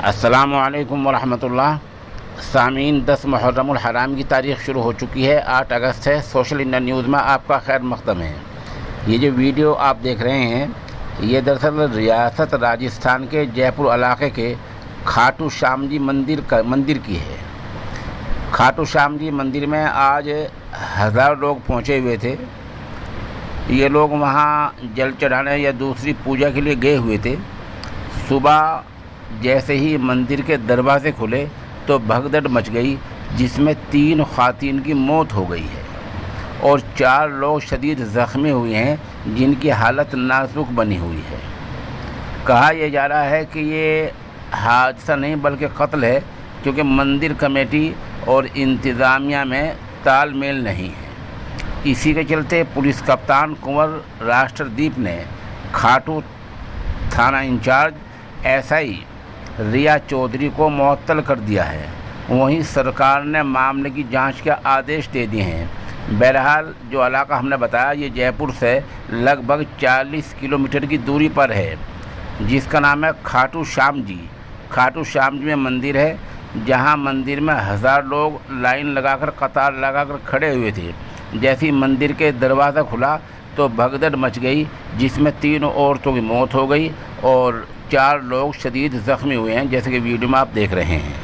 अस्सलामुअलैकुम वरहमतुल्लाह। सामीन 10 मुहर्रमुल हराम की तारीख़ शुरू हो चुकी है, 8 अगस्त है। सोशल इंडिया न्यूज़ में आपका खैर मक़दम है। ये जो वीडियो आप देख रहे हैं ये दरअसल रियासत राजस्थान के जयपुर इलाके के खाटू श्याम जी मंदिर की है। खाटू श्याम जी मंदिर में आज हज़ारों लोग पहुँचे हुए थे। ये लोग वहाँ जल चढ़ाने या दूसरी पूजा के लिए गए हुए थे। सुबह जैसे ही मंदिर के दरवाज़े खुले तो भगदड़ मच गई, जिसमें 3 ख़वातीन की मौत हो गई है और 4 लोग शदीद ज़ख्मी हुए हैं, जिनकी हालत नाजुक बनी हुई है। कहा यह जा रहा है कि ये हादसा नहीं बल्कि कत्ल है, क्योंकि मंदिर कमेटी और इंतज़ामिया में तालमेल नहीं है। इसी के चलते पुलिस कप्तान कुंवर राष्ट्रदीप ने खाटू थाना इंचार्ज एसआई रिया चौधरी को मुअत्तल कर दिया है। वहीं सरकार ने मामले की जांच के आदेश दे दिए हैं। बहरहाल जो इलाका हमने बताया ये जयपुर से लगभग 40 किलोमीटर की दूरी पर है, जिसका नाम है खाटू श्याम जी। खाटू श्याम जी में मंदिर है, जहां मंदिर में 1000 लोग लाइन लगाकर कतार लगाकर खड़े हुए थे। जैसे ही मंदिर के दरवाज़ा खुला तो भगदड़ मच गई, जिसमें 3 औरतों की मौत हो गई और 4 लोग शदीद ज़ख्मी हुए हैं, जैसे कि वीडियो में आप देख रहे हैं।